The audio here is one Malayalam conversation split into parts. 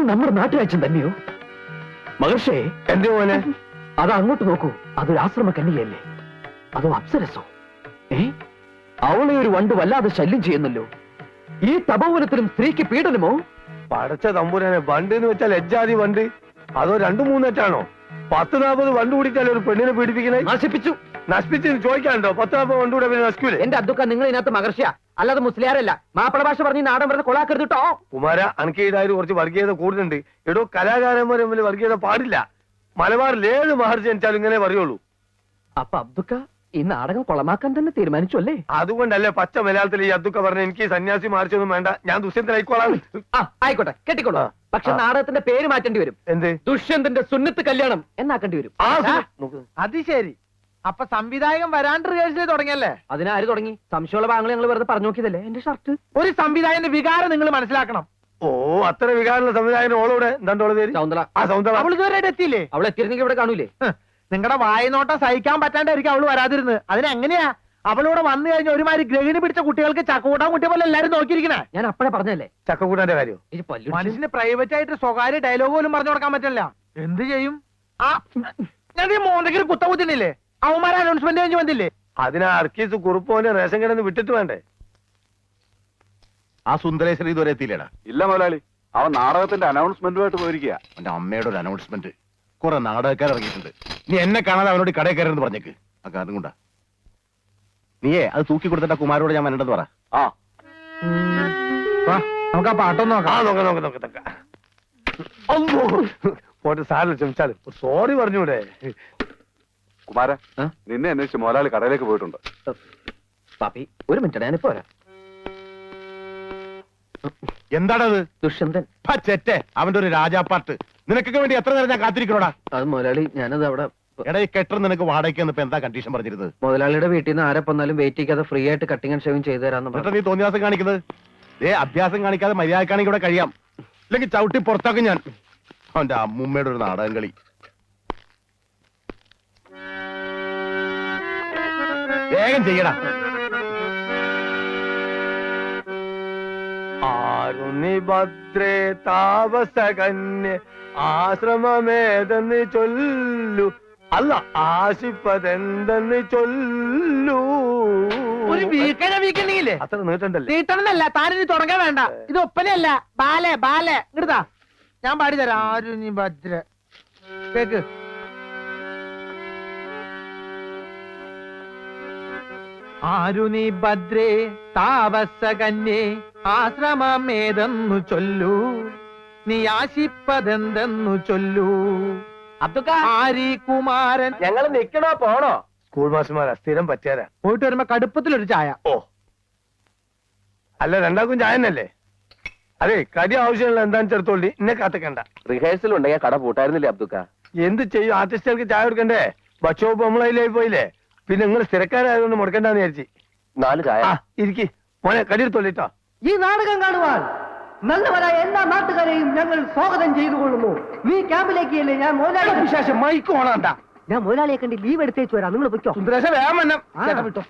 നമ്മുടെ നാട്ടുരാജ്യം തന്നെയോ? മഹർഷേ, എന്റെ മോനെ, അത് അങ്ങോട്ട് നോക്കൂ. അതൊരു ആശ്രമ കന്യകയല്ലേ? അതോ അപ്സരസോ? അവളെ ഒരു വണ്ട് വല്ലാതെ ശല്യം ചെയ്യുന്നല്ലോ. ഈ തപോവനത്തിലും സ്ത്രീക്ക് പീഡനമോ? പടച്ച തമ്പുരാനെ, വണ്ട് എന്ന് വെച്ചാൽ എജ്ജാതി വണ്ട്. അതോ 2-3 എറ്റാണോ? 10-40 വണ്ട് കൂടിയിട്ടല്ലേ ഒരു പെണ്ണിനെ പീഡിപ്പിക്കണേ? നശിപ്പിച്ചു ചോദിക്കാനുണ്ടോ? 10-40 വണ്ട് കൂടെ പിന്നെ നശിക്കൂലേ? എന്റെ അദ്ദുക്ക, നിങ്ങൾ ഇതിനകത്ത് മഹർഷിയ, അല്ലാതെ മുസ്ലിയാരല്ല. മാപ്പിള ഭാഷ പറഞ്ഞ് നാടൻ പറഞ്ഞ് കൊളാക്കരുത് കേട്ടോ. കുമാര, അനക്കേതായാലും കുറച്ച് വർഗീയത കൂടുതലുണ്ട്. എടോ, കലാകാരന്മാർ തമ്മിൽ വർഗീയത പാടില്ല. മലബാറിൽ ഏത് മഹർജി ജനിച്ചാലും ഇങ്ങനെ പറയുള്ളൂ. അപ്പൊ അബ്ദുക്ക ഈ നാടകം കൊളമാക്കാൻ തന്നെ തീരുമാനിച്ചു അല്ലേ? അതുകൊണ്ടല്ലേ പച്ച മലയാളത്തിൽ ഈ അദ്ദുക്ക പറഞ്ഞ എനിക്ക് സന്യാസി മാറിച്ചൊന്നും വേണ്ട, ഞാൻ ദുഷ്യന്തനായിക്കോളാം. ആയിക്കോട്ടെ, കെട്ടിക്കോളൂ. പക്ഷെ നാടകത്തിന്റെ പേര് മാറ്റേണ്ടി വരും. എന്ത്? ദുഷ്യന്തന്റെ സുന്നത്ത് കല്യാണം എന്നാക്കേണ്ടി വരും. അത് ശരി. അപ്പൊ സംവിധായകൻ വരാണ്ട് റിഹേഴ്സൽ തുടങ്ങിയല്ലേ? അതിനാര് തുടങ്ങി? സംശയമുള്ള ഭാഗങ്ങൾ ഞങ്ങൾ വെറുതെ പറഞ്ഞു നോക്കിയതല്ലേ. എന്റെ ഷർട്ട്. ഒരു സംവിധായകന്റെ വികാരം നിങ്ങൾ മനസ്സിലാക്കണം. ഓ, അത്ര വികാരമുള്ള സംവിധായകൻ ഓളോടെ എന്താണ്ടോളെ പേര്? സൗന്ദര. സൗന്ദര. അവൾ ഇതുവരെ എത്തിയില്ലേ? അവൾ എത്തിയിരുന്നെങ്കിൽ ഇവിടെ കാണൂലേ? നിങ്ങളുടെ വായനോട്ടം സഹിക്കാൻ പറ്റാണ്ടായിരിക്കും അവള് വരാതിരുന്നത്. അതിനെങ്ങനെയാ അവളോട് വന്നു കഴിഞ്ഞ ഒരുമാതിരി ഗ്രഹിണി പിടിച്ച കുട്ടികൾക്ക് ചക്കൂട്ടാൻ കുട്ടിയെ പോലെ എല്ലാരും നോക്കിയിരിക്കണേ. ഞാൻ അപ്പഴേ പറഞ്ഞല്ലേ ചക്കക്കൂട്ടാന്റെ കാര്യം. മനുഷ്യന് പ്രൈവറ്റ് ആയിട്ട് സ്വകാര്യ ഡയലോഗ് പോലും പറഞ്ഞു കൊടുക്കാൻ പറ്റില്ല. എന്ത് ചെയ്യും? ഞാൻ ഈ മോന്തയ്ക്ക് കുത്ത കുത്തിനില്ലേ? അവന്മാരെ അനൗൺസ്മെന്റ് കഴിഞ്ഞ് വന്നില്ലേ? അതിനാ അർക്കീസ് കുറുപ്പോനെ റേഷൻ കിടന്ന് വിട്ടിട്ട് വേണ്ടേ? ആ സുന്ദരേശ്വരി ഇതുവരെ എത്തിയില്ലേടാ? ഇല്ല മുതലാളി, അവൻ നാടകത്തിന്റെ അനൗൺസ്മെന്റുമായിട്ട് പോയിരിക്കുക. അവന്റെ അമ്മയുടെ ഒരു അനൗൺസ്മെന്റ്. കുറെ നാടകക്കാർ ഇറങ്ങിയിട്ടുണ്ട്. നീ എന്നെ കാണാതെ അവനോട് കടയിൽ കയറുന്നു പറഞ്ഞേക്ക്. ആ കാരണം കൊണ്ടാ. നീയേ അത് തൂക്കി കൊടുത്തിട്ട് കുമാരോട് ഞാൻ വരണ്ടെന്ന് പറ. നമുക്ക് ആ പാട്ടൊന്നും നോക്കാം. പോട്ടെ, സാറിന് ക്ഷമിച്ചാലും സോറി പറഞ്ഞൂടെ? കുമാര, നിന്നെ അന്വേഷിച്ച് മുതലാളി കടയിലേക്ക് പോയിട്ടുണ്ട്. പാപ്പി, ഒരു മിനിറ്റ്, ഞാനിപ്പോ വരാം. എന്താണത്? ദുഷ്യന്തൻ. ചെറ്റെ, അവന്റെ ഒരു രാജാപ്പാട്ട്. നിനക്കൊക്കെ വേണ്ടി എത്ര നേരം ഞാൻ കാത്തിരിക്കണോടാ? അത് മുതലാളി, ഞാനത് അവിടെ. എടാ, ഈ കെട്ടർ നിനക്ക് വാടകയ്ക്ക് ഇപ്പൊ എന്താ കണ്ടീഷൻ പറഞ്ഞിരുന്നത്? മുതലാളിയുടെ വീട്ടിൽ നിന്ന് ആരെ വന്നാലും വെയിറ്റ് ചെയ്യാതെ ഫ്രീ ആയിട്ട് കട്ടിങ് ആൻഡ് ഷേവിംഗ് ചെയ്തു തരാന്ന് എന്നിട്ട് നീ തോന്നിയാസം കാണിക്കുന്നത്? അഭ്യാസം കാണിക്കാതെ മര്യാദക്കാണെങ്കിൽ ഇവിടെ കഴിയാം. അല്ലെങ്കിൽ ചവിട്ടി പുറത്താക്കും ഞാൻ. അവന്റെ അമ്മൂമ്മയുടെ ഒരു നാടകം കളി. വേഗം ചെയ്യടാ. ആരുണി ഭദ്രേ താപസകന്യ ആശ്രമമേതെന്ന് ചൊല്ലു, അല്ല ആശിപ്പതെന്തെന്ന് ചൊല്ലു. ഒരു വീക്കണില്ലേ? അത്ര നീട്ടണ്ടല്ലേ? നീട്ടണമെന്നല്ല, താനിനി തുടങ്ങാൻ വേണ്ട. ഇത് ഒപ്പനയല്ല, ബാലെ ബാലെ. ഇങ്ങടുതാ, ഞാൻ പാടിത്തരാം. ആരുണി ഭദ്ര കേക്ക്. ആരുണി ഭദ്രേ താപസകന്യേ ആശ്രമമേതെന്നു ചൊല്ലൂ, നീ ആശിപ്പതെന്തെന്നു ചൊല്ലൂ. അബ്ദുക്ക, ആരി കുമാരൻ. ഞങ്ങൾ നിക്കണോ പോണോ? സ്കൂൾ മാസ്റ്റർമാരാ, സ്ഥിരം പറ്റിയാരാ. പോയിട്ട് വരുമ്പോ കടുപ്പത്തിലൊരു ചായ. ഓ, അല്ല രണ്ടാക്കും ചായന്നല്ലേ? അതെ, കടി ആവശ്യമുള്ള എന്താന്ന് ചെറുത്തോളി, എന്നെ കാത്തിക്കണ്ട. റിഹേഴ്സൽ ഉണ്ടെങ്കിൽ കട പൂട്ടായിരുന്നില്ലേ അബ്ദുക്ക? എന്ത് ചെയ്യും, ആർട്ടിസ്റ്റുകൾക്ക് ചായ കൊടുക്കണ്ടേ? ബക്ഷോപ്പ് നമ്മളതിലായി പോയില്ലേ? പിന്നെ നിങ്ങൾ സ്ഥിരക്കാരായതുകൊണ്ട് മുടക്കണ്ടെന്ന് വിചാരിച്ചു. 4 ചായ. ഇരിക്കി മോനെ, കടിയെടുത്തോളിട്ടോ. ഈ നാടകം കാണുവാൻ നല്ലവരായ എല്ലാ നാട്ടുകാരെയും ഞങ്ങൾ സ്വാഗതം ചെയ്തു കൊള്ളുന്നു. നീ ക്യാമ്പിലേക്ക് അല്ലേ? ഞാൻ മുതലാളി വിശേഷം മൈക്ക് ഓണാണ്ട. ഞാൻ മുതലാളിയെ കണ്ട് ലീവ് എടുത്തേച്ചു വരാം. നിങ്ങൾ പൊയ്ക്കോ. സുന്ദരേശ വേഗം വന്നം. വിട്ടോ.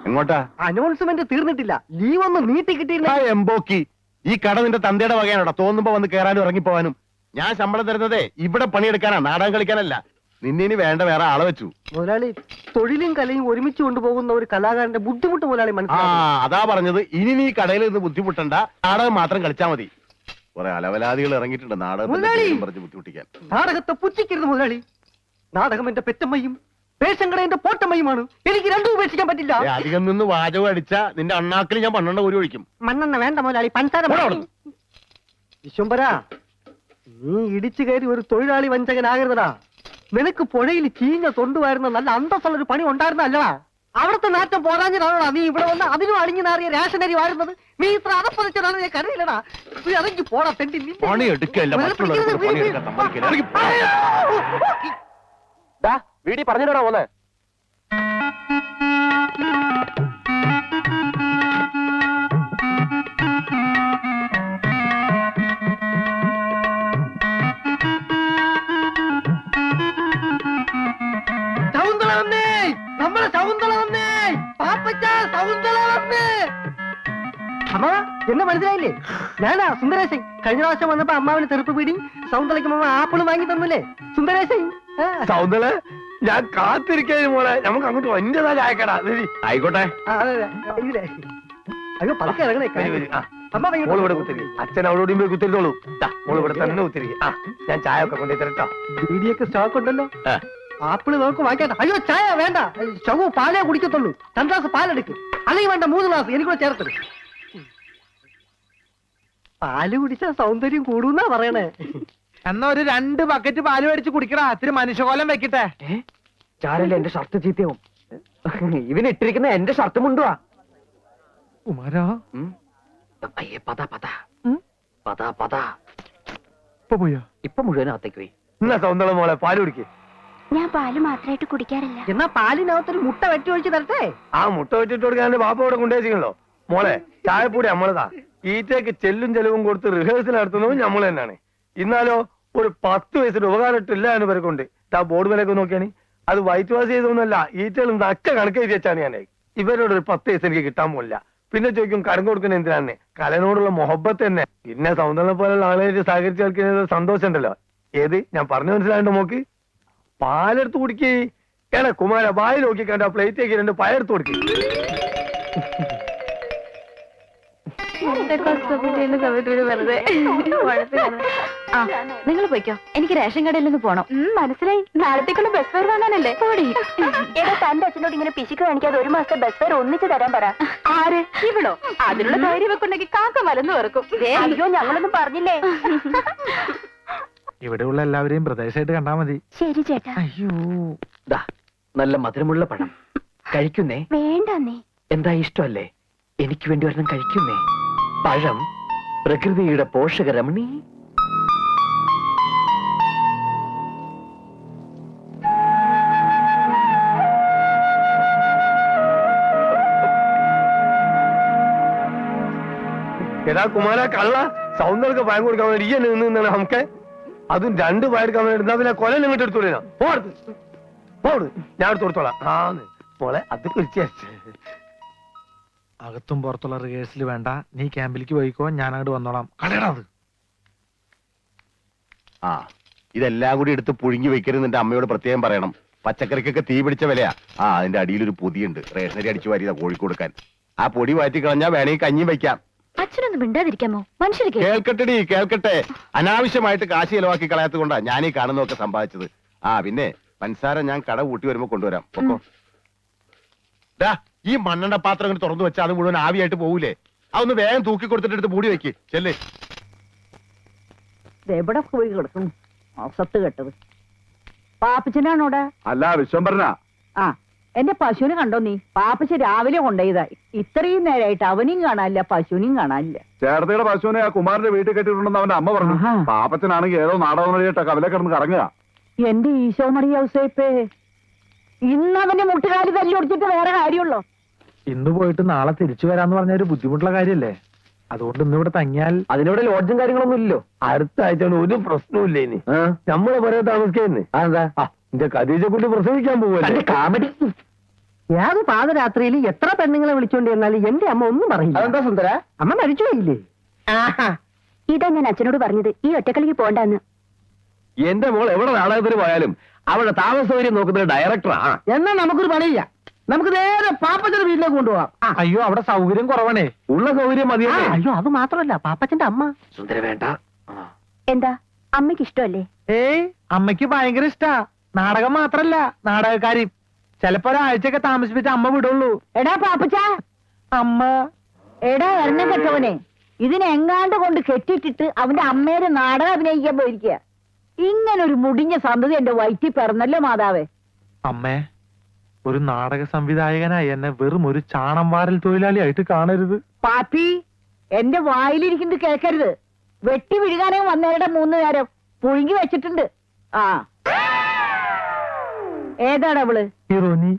എങ്ങോട്ടാ? അനൗൺസ്മെന്റ് തീർന്നിട്ടില്ല. ലീവ് ഒന്ന് നീട്ടി കിട്ടിയില്ല. എംബോക്കി, ഈ കട നിന്റെ തന്തയുടെ വകയാണോടാ? തോന്നുമ്പോ വന്ന് കയറാനും ഇറങ്ങിപ്പോവാനും. ഞാൻ ശമ്പളം തരുന്നതേ ഇവിടെ പണിയെടുക്കാനാ, നാടകം കളിക്കാനല്ല. നിന്നെ ഇനി വേണ്ട വേറെ ആളെ വെച്ചു. മുതലാളി, തൊഴിലും കലയും ഒരുമിച്ച് കൊണ്ടുപോകുന്ന ഒരു കലാകാരന്റെ ബുദ്ധിമുട്ട് മുതലാളി മനസ്സിലാക്കി. അതാ പറഞ്ഞത്, ഇനി നീ കടയിൽ നിന്ന് ബുദ്ധിമുട്ടണ്ട, നാടകം മാത്രം കളിച്ചാ മതി. കുറെ അലവലാദികൾ ഇറങ്ങിയിട്ടുണ്ട് നാടകം പറഞ്ഞ് ബുദ്ധിമുട്ടിക്കാൻ. നാടകത്തെ പുച്ഛിക്കരുത് മുതലാളി. നാടകം എന്റെ പെറ്റമ്മയും പേശങ്കട എന്റെ പോട്ടമ്മയുമാണ്. എനിക്ക് രണ്ടും ഉപേക്ഷിക്കാൻ പറ്റില്ല. അധികം നിന്ന് വാചകം അടിച്ച നിന്റെ അണ്ണാക്കിൽ ഞാൻ 12 ഒരു ഒഴിക്കും. മണ്ണെണ്ണ വേണ്ട മുതലാളി, പഞ്ചാര. വിശ്വംബര, നീ ഇടിച്ചു കയറി ഒരു തൊഴിലാളി വഞ്ചകനാകരുതടാ. നിനക്ക് പുഴയിൽ ചീഞ്ഞ തൊണ്ടുവായിരുന്ന നല്ല അന്തസ്സുള്ള ഒരു പണി ഉണ്ടായിരുന്നല്ലടാ. അവിടുത്തെ നാറ്റം പോരാഞ്ഞിട്ടാണോടാ നീ ഇവിടെ വന്ന് അതിനും അളിഞ്ഞു നാറിയ റേഷനരി വാഴുന്നത്? നീ ഇത്ര അതപ്പതിച്ചതാണ് ഞാൻ കരുതില്ലടാ. നീ ഇറങ്ങി പോടാ തെണ്ടി. പണി എടുക്കല്ല, മറ്റുള്ളവർക്ക് പണിയെടുക്കാൻ സമ്മതിക്കില്ല. വീടി പറഞ്ഞിട്ടാ പോന്നെ? ശകുന്തള വന്നേ, നമ്മുടെ ശകുന്തള വന്നേ, പാപ്പച്ച ശകുന്തള വന്നേ. അമ്മ, എന്നെ മനസ്സിലായില്ലേ? ഞാനാ സുന്ദരേശൻ. കഴിഞ്ഞ പ്രാവശ്യം വന്നപ്പോ അമ്മാവിന് തെറുപ്പ് പിടി, സൗന്ദര്യക്ക് മാമ ആപ്പിള് വാങ്ങി തന്നില്ലേ? സുന്ദരേശൻ. സൗന്ദര്യ ഞാൻ കാത്തിരിക്കുന്നു മോളെ, നമുക്ക് അങ്ങോട്ട് എന്റേതാ ചായക്കടാ. ആയിക്കോട്ടെ. അയ്യോ പതുക്കെ ഇറങ്ങണേ. അമ്മ മോള് ഇവിടെ കുത്തിരി, അച്ഛൻ അവളോടും പോയി കുത്തിരിത്തോളൂ. മോള് ഇവിടെ തന്നെ കുത്തിരി. ഞാൻ ചായ ഒക്കെ കൊണ്ടു തരട്ടോ. ബീഡിയൊക്കെ സ്റ്റോക്ക് ഉണ്ടല്ലോ. ആപ്പിള് നമുക്ക് വാങ്ങിക്കണ്ട. അയ്യോ ചായ വേണ്ട, ശവു പാലേ കുടിക്കത്തുള്ളൂ. 2 ഗ്ലാസ് പാലെടുക്ക്, അല്ലെങ്കിൽ വേണ്ട 3 ഗ്ലാസ് എനിക്കൂടെ ചേർത്തത്. പാല് കുടിച്ചാൽ സൗന്ദര്യം കൂടുന്നാ പറയണേ. എന്നാ ഒരു 2 ബക്കറ്റ് പാല് മേടിച്ച് കുടിക്കടാ, ഇത്തിരി മനുഷ്യകോലം വെക്കട്ടെ. ചാരല്ലേ എന്റെ ഷർട്ട് ചീത്തയാവും. ഇവനിട്ടിരിക്കുന്ന എന്റെ ഷർട്ട് മുണ്ടുവാ. കുമാരാ അയ്യേ പതാ പതാ പതാ പതാ. ഇപ്പൊ പോയോ? ഇപ്പൊ മുഴുവനകത്തേക്ക് പോയി. എന്നാ സൗന്ദര്യ മോളെ പാല് കുടിക്ക്. ഞാൻ പാല് മാത്രമായിട്ട് കുടിക്കാറില്ല. എന്നാ പാലിനകത്തൊരു മുട്ട വെട്ടി ഒഴിച്ച് തരട്ടെ? ആ മുട്ട വെച്ചിട്ട് കൊടുക്കാൻ ബാപ്പ ഇവിടെ കൊണ്ടുവച്ചിട്ടുണ്ടല്ലോ. മോളെ ചായപ്പൊടി നമ്മളതാ. ഈറ്റയ്ക്ക് ചെല്ലും ചെലവും കൊടുത്ത് റിഹേഴ്സൽ നടത്തുന്നതും നമ്മൾ തന്നെയാണ്. ഇന്നാലോ ഒരു 10 വയസ്സിന് ഉപകാരമില്ല എന്ന് പേർക്കുണ്ട്. ആ ബോർഡ് വിലയൊക്കെ നോക്കിയാണ്. അത് വൈറ്റ് വാഷ് ചെയ്തൊന്നുമല്ല, ഈറ്റകളും നക്ക കണക്ക് എഴുതി വെച്ചാണ് ഞാൻ. ഇവരോട് ഒരു 10 വയസ്സ് എനിക്ക് കിട്ടാൻ പോലില്ല. പിന്നെ ചോദിക്കും കരം കൊടുക്കുന്ന എന്തിനാണ്? കലനോടുള്ള മൊഹബത്ത് തന്നെ. പിന്നെ സൗന്ദര്യം പോലുള്ള ആളുകളായിട്ട് സഹകരിച്ച് കളിക്കുന്നത് സന്തോഷം ഉണ്ടല്ലോ. ഏത് ഞാൻ പറഞ്ഞു മനസ്സിലായിട്ട് നോക്ക്. പാലെടുത്ത് കുടിക്കേ. ഏടാ കുമാര വായി നോക്കി കണ്ട പ്ലേറ്റേക്ക് 2 പയർത്ത് കൊടുക്കേ. നിങ്ങൾ പോയിക്കോ, എനിക്ക് റേഷൻ കടയിൽ നിന്ന് പോണം. മനസ്സിലായി, നാളത്തേക്കുള്ള ബസ് ഫെയർ വാങ്ങാനല്ലേ? ഏതാ തന്റെ അച്ഛനോട് ഇങ്ങനെ പിശുക്ക് കാണിക്കാതെ 1 മാസത്തെ ബസ് ഫെയർ ഒന്നിച്ച് തരാൻ പറ. ആര്? ഇവിടോ? അതിനുള്ള ധൈര്യം വെക്കുണ്ടെങ്കിൽ കാക്ക മലന്ന് വെറുക്കും. അയ്യോ ഞങ്ങളൊന്നും പറഞ്ഞില്ലേ. ഇവിടെയുള്ള എല്ലാവരെയും പ്രദേശമായിട്ട് കണ്ടാ മതി. ശരി ചേട്ടാ. അയ്യോ ദാ നല്ല മധുരമുള്ള പഴം കഴിക്കുന്നേ. വേണ്ടന്നേ. എന്താ ഇഷ്ടമല്ലേ? എനിക്ക് വേണ്ടി ഒരെണ്ണം കഴിക്കുന്നേ. പഴം പ്രകൃതിയുടെ പോഷകരമണി. എടാ കുമാര കള്ള, സൗന്ദര്യ പയം കൊടുക്കാൻ വേണ്ടി ഈ എന്നെ നിന്നാണ് നമുക്ക്. അതും 2 പയർക്കാൻ വേണ്ടി എടുത്താ പിന്നെ കൊല ഇങ്ങോട്ട് എടുത്തോളൂ. പോട് ഞാൻ എടുത്ത് കൊടുത്തോളാം. മോളെ അത് കുറിച്ച് അകത്തും പുറത്തുള്ള റിഹേഴ്സൽ വേണ്ട, നീ ക്യാമ്പിലേക്ക് പോയിക്കോ, ഞാൻ അങ്ങോട്ട് വന്നോളാം. കളയടാ അത്. ആ ഇതെല്ലാം കൂടി എടുത്ത് പുഴുങ്ങി വെക്കരുത് എന്റെ അമ്മയോട് പ്രത്യേകം പറയണം. പച്ചക്കറിക്കൊക്കെ തീ പിടിച്ച വിലയാ. അതിന്റെ അടിയിലൊരു പൊതിയുണ്ട്, റേഷനരി അടിച്ചു വാരിയതാ കോഴിക്ക് കൊടുക്കാൻ. ആ പൊടി മാറ്റി കളഞ്ഞാ വേണമെങ്കിൽ കഞ്ഞിയും വെക്കാം. അച്ഛനൊന്നും മിണ്ടാതിരിക്കാമോ? മനുഷ്യർക്ക് കേൾക്കട്ടെടി കേൾക്കട്ടെ. അനാവശ്യമായിട്ട് കാശ് ചെലവാക്കി കളയാത്തത് കൊണ്ടാ ഞാൻ ഈ കാണുന്നതൊക്കെ സമ്പാദിച്ചത്. പിന്നെ പഞ്ചസാര ഞാൻ കട കൂട്ടി വരുമ്പോ കൊണ്ടുവരാം. പൊക്കോ. ഈ മണ്ണെണ്ണ പാത്രം ഇങ്ങനെ തുറന്നു വെച്ചാൽ അത് മുഴുവൻ ആവിയായിട്ട് പോകൂലേ? അതൊന്ന് വേഗം തൂക്കി കൊടുത്തിട്ട് എടുത്ത് മൂടി വെക്ക്. ചെല്ലേ. എവിടെ പോയി കിടക്കും സത്ത് കെട്ടത്? പാപ്പച്ചനാണോടെ? അല്ല വിശ്വംഭരന. ആ എന്റെ പശുവിനെ കണ്ടോ നീ? പാപ്പച്ച രാവിലെ കൊണ്ടുപോയതാ. ഇത്രയും നേരമായിട്ട് അവനെയും കാണാനില്ല, പശുവിനെയും കാണാനില്ല. ചേർത്തയുടെ പശുവിനെ ആ കുമാരന്റെ വീട്ടിൽ കെട്ടിയിട്ടുണ്ടെന്ന് അവന്റെ അമ്മ പറഞ്ഞു. ആഹാ. പാപ്പച്ചനാണെങ്കിൽ ഏതോ നാടകം വഴിയിട്ട് കവല കിടന്ന് കറങ്ങുക. എന്റെ ഈശോ മറിയ ഔസേപ്പേ, ഇന്ന് അവന്റെ മുട്ടുകാലി തല്ലി ഒടിച്ചിട്ട് വേറെ കാര്യമുള്ളോ? ഇന്ന് പോയിട്ട് നാളെ തിരിച്ചു വരാന്ന് പറഞ്ഞ ഒരു ബുദ്ധിമുട്ടുള്ള കാര്യല്ലേ? അതുകൊണ്ട് ഇന്നിവിടെ തങ്ങിയാൽ അതിനോട് ലോഡ്ജും കാര്യങ്ങളൊന്നും ഇല്ലല്ലോ. അടുത്ത ആഴ്ച ഒരു പ്രശ്നവും ഇല്ല. ഇനി നമ്മളെ പറയാൻ താമസിക്കുന്നേ. അതെന്താ? എന്റെ ഖദീജ കുട്ടി പ്രസവിക്കാൻ പോവല്ലേ? കാമഡി. ഏത് പാതരാത്രിയിൽ എത്ര പെണ്ണുങ്ങളെ വിളിച്ചോണ്ട് ചെന്നാലും എന്റെ അമ്മ ഒന്നും പറയില്ല. അതെന്താ സുന്ദര? അമ്മ മരിച്ചു പോയില്ലേ? ഇതാ ഞാൻ അച്ഛനോട് പറഞ്ഞത്, ഈ ഒറ്റക്കളിക്ക് പോണ്ടെന്ന്. എന്റെ മോൾ എവിടെ നാടകത്തിന് പോയാലും അവളുടെ താമസ സൗകര്യം നോക്കുന്നത് ഡയറക്ടറാ. എന്നാ നമുക്കൊരു പണിയില്ല, നമുക്ക് നേരെ പാപ്പച്ചന്റെ വീട്ടിലേക്ക് കൊണ്ടുപോവാം. അയ്യോ അവിടെ സൗകര്യം കുറവാണേ. ഉള്ള സൗകര്യം മതിയല്ലേ? അയ്യോ അത് മാത്രല്ല, പാപ്പച്ചന്റെ അമ്മ. സുന്ദര വേണ്ട. എന്താ അമ്മയ്ക്ക് ഇഷ്ടമല്ലേ? ഏയ് അമ്മയ്ക്ക് ഭയങ്കര ഇഷ്ടാ. നാടകം മാത്രല്ല, നാടകക്കാരി. ചിലപ്പോ ഒരാഴ്ചയൊക്കെ താമസിപ്പിച്ച അമ്മ വിടുള്ളൂ. എടാ പാപ്പച്ച, അമ്മ എടാ എണ്ണ കെട്ടവനെ, ഇതിനെങ്ങാണ്ട് കൊണ്ട് കെട്ടിട്ടിട്ട് അവന്റെ അമ്മേരെ നാടകം അഭിനയിക്കാൻ പോയിരിക്കുക. ഇങ്ങനൊരു മുടിഞ്ഞ സന്തതി എന്റെ വയറ്റിൽ പിറന്നല്ലോ മാതാവേ. അമ്മേ, ഒരു നാടക സംവിധായകനായി എന്നെ വെറും ഒരു ചാണം വാരൽ തൊഴിലാളിയായിട്ട് കാണരുത്. പാപ്പി, എന്റെ വായിലിരിക്കുന്നത് കേൾക്കരുത്. വെട്ടി വിഴുകാനേ വന്നവരുടെ 3 നേരം പുഴുങ്ങി വെച്ചിട്ടുണ്ട്. ആ ഏതാണ് അവള്? ഹീറോനി.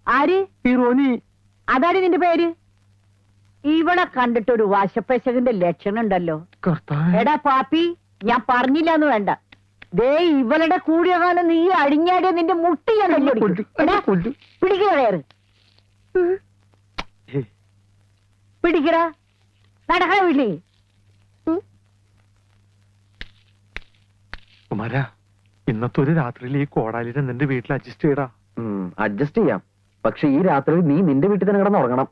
ആര്? ഹീറോനി. അതാണ് നിന്റെ പേര്? ഇവളെ കണ്ടിട്ടൊരു വാശപ്പശകന്റെ ലക്ഷണം ഉണ്ടല്ലോ. കർത്താവേ. എടാ പാപ്പി, ഞാൻ പറഞ്ഞില്ലാന്ന് വേണ്ട. ദേ ഇവളുടെ കൂടിയ കാലം നീ അടിഞ്ഞാടിയ നിന്റെ മുട്ടി ഞാൻ പിടിക്കണ കയറ്. പിടിക്കടാ. നടക്കണ വീട്ടിൽ. കുമാര ഇന്നത്തെ ഒരു രാത്രിയിൽ ഈ കോടാലിനെ നിന്റെ വീട്ടിൽ അഡ്ജസ്റ്റ് ചെയ്യടാ. അഡ്ജസ്റ്റ് ചെയ്യാം, പക്ഷെ ഈ രാത്രി നീ നിന്റെ വീട്ടിൽ തന്നെ കിടന്ന് ഉറങ്ങണം.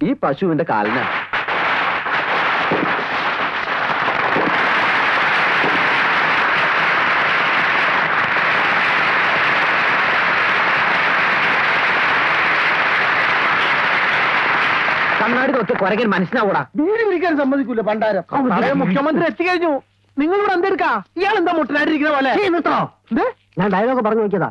ഈ പശുവിന്റെ കാലിന കണ്ണാടി നോക്കി കുരകൻ മനസ്സിലാവൂടാ. വീട് പിടിക്കാൻ സമ്മതിക്കൂല പണ്ടാരം. നാളെ മുഖ്യമന്ത്രി എത്തിക്കഴിഞ്ഞു. നിങ്ങൾ ഇവിടെ എന്തെടുക്കാ? ഇയാൾ എന്താ മുട്ടനായിട്ടിരിക്കുന്ന പോലെ? എന്ത്? ഞാൻ ഡയലോഗ് പറഞ്ഞു നോക്കിയതാ.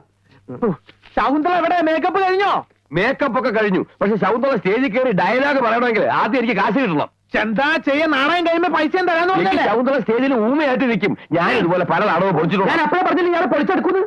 ശകുന്തള എവിടെ? മേക്കപ്പ് കഴിഞ്ഞോ? മേക്കപ്പ് ഒക്കെ കഴിഞ്ഞു, പക്ഷെ ശകുന്തള സ്റ്റേജിൽ കയറി ഡയലോഗ് പറയണമെങ്കിൽ ആദ്യം എനിക്ക് കാശ് കിട്ടണം. എന്താ ചെയ്യാൻ? നാണയം കഴിയുമ്പോ പൈസ തരാന്ന് എനിക്ക് പറഞ്ഞല്ലേ? ശകുന്തള സ്റ്റേജിൽ ഊമയായിട്ട് നിൽക്കും. ഞാൻ ഇതുപോലെ പല നാടകവും പൊളിച്ചിട്ടുണ്ട്. ഞാൻ അപ്പഴേ പറഞ്ഞില്ല ഇയാളെ പൊളിച്ചെടുക്കുന്നു.